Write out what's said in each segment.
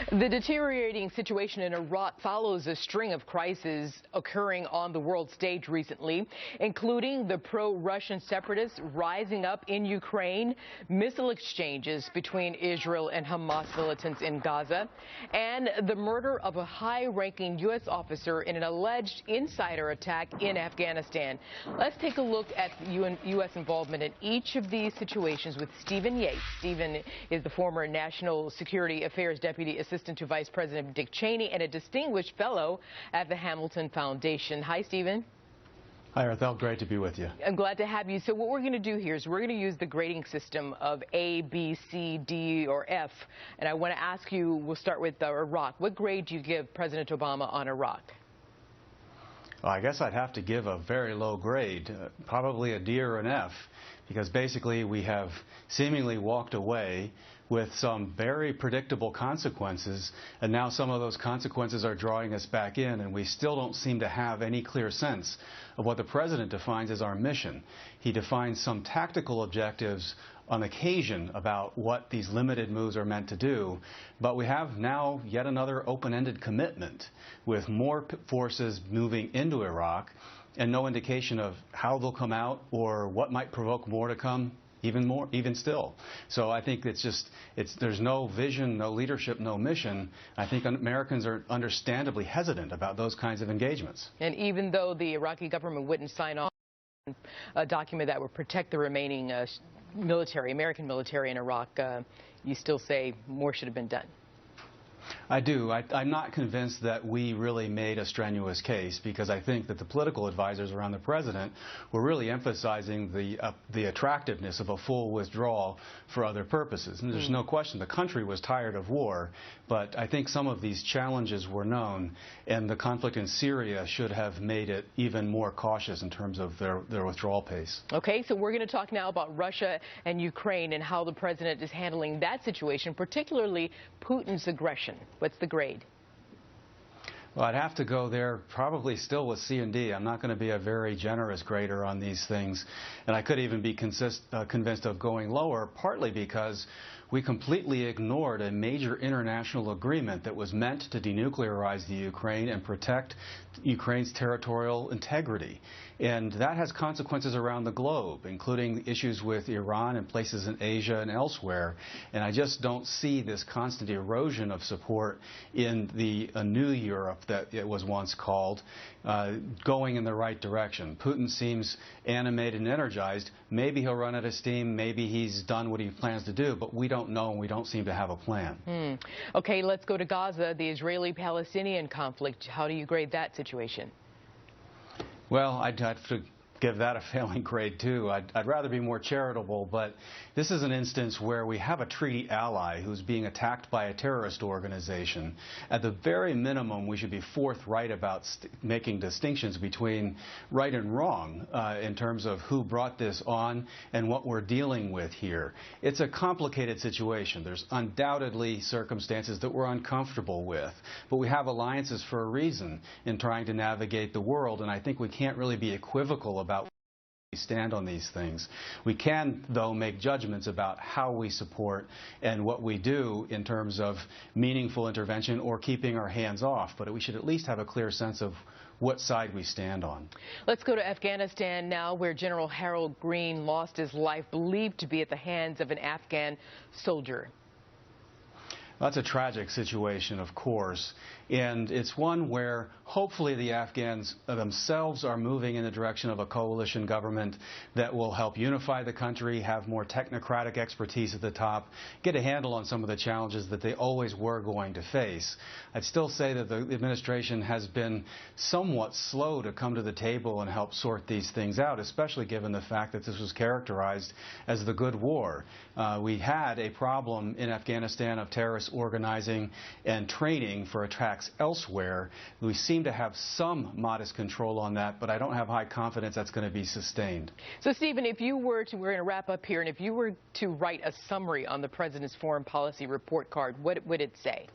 The deteriorating situation in Iraq follows a string of crises occurring on the world stage recently, including the pro-Russian separatists rising up in Ukraine, missile exchanges between Israel and Hamas militants in Gaza, and the murder of a high-ranking U.S. officer in an alleged insider attack in Afghanistan. Let's take a look at U.S. involvement in each of these situations with Stephen Yates. Stephen is the former National Security Affairs Deputy Assistant to Vice President Dick Cheney and a distinguished fellow at the Hamilton Foundation. Hi, Stephen. Hi, Ethel. Great to be with you. I'm glad to have you. So what we're going to do here is we're going to use the grading system of A, B, C, D, or F. And I want to ask you, we'll start with Iraq. What grade do you give President Obama on Iraq? Well, I guess I'd have to give a very low grade, probably a D or an F, because basically we have seemingly walked away with some very predictable consequences, and now some of those consequences are drawing us back in, and we still don't seem to have any clear sense of what the president defines as our mission. He defines some tactical objectives on occasion about what these limited moves are meant to do, but we have now yet another open-ended commitment with more forces moving into Iraq and no indication of how they'll come out or what might provoke more to come, even still. So I think there's no vision, no leadership, no mission. I think Americans are understandably hesitant about those kinds of engagements. And even though the Iraqi government wouldn't sign off on a document that would protect the remaining American military in Iraq, you still say more should have been done. I do. I'm not convinced that we really made a strenuous case, because I think that the political advisors around the president were really emphasizing the attractiveness of a full withdrawal for other purposes. And there's no question the country was tired of war, but I think some of these challenges were known, and the conflict in Syria should have made it even more cautious in terms of their withdrawal pace. Okay, so we're going to talk now about Russia and Ukraine and how the president is handling that situation, particularly Putin's aggression. What's the grade? Well, I'd have to go there probably still with C and D. I'm not going to be a very generous grader on these things. And I could even be convinced of going lower, partly because we completely ignored a major international agreement that was meant to denuclearize the Ukraine and protect Ukraine's territorial integrity. And that has consequences around the globe, including issues with Iran and places in Asia and elsewhere. And I just don't see this constant erosion of support in the new Europe that it was once called going in the right direction. Putin seems animated and energized. Maybe he'll run out of steam. Maybe he's done what he plans to do, but we don't know, and we don't seem to have a plan. Okay, let's go to Gaza, the Israeli-Palestinian conflict. How do you grade that situation? Well, I'd have to give that a failing grade, too. I'd rather be more charitable, but this is an instance where we have a treaty ally who's being attacked by a terrorist organization. At the very minimum, we should be forthright about making distinctions between right and wrong in terms of who brought this on and what we're dealing with here. It's a complicated situation. There's undoubtedly circumstances that we're uncomfortable with, but we have alliances for a reason in trying to navigate the world, and I think we can't really be equivocal about where we stand on these things. We can, though, make judgments about how we support and what we do in terms of meaningful intervention or keeping our hands off, but we should at least have a clear sense of what side we stand on. Let's go to Afghanistan now, where General Harold Green lost his life, believed to be at the hands of an Afghan soldier. That's a tragic situation, of course, and it's one where hopefully the Afghans themselves are moving in the direction of a coalition government that will help unify the country, have more technocratic expertise at the top, get a handle on some of the challenges that they always were going to face. I'd still say that the administration has been somewhat slow to come to the table and help sort these things out, especially given the fact that this was characterized as the good war. We had a problem in Afghanistan of terrorist organizing and training for attacks elsewhere. We seem to have some modest control on that, but I don't have high confidence that's going to be sustained. So, Stephen, if you were to, we're going to wrap up here, and if you were to write a summary on the president's foreign policy report card, what would it say?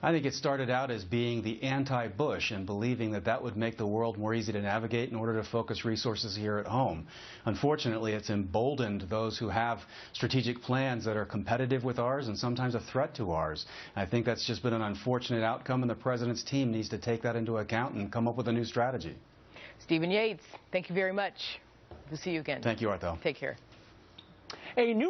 I think it started out as being the anti-Bush and believing that that would make the world more easy to navigate in order to focus resources here at home. Unfortunately, it's emboldened those who have strategic plans that are competitive with ours and sometimes a threat to ours. I think that's just been an unfortunate outcome, and the President's team needs to take that into account and come up with a new strategy. Stephen Yates, thank you very much. We'll see you again. Thank you, Arthel. Take care. A new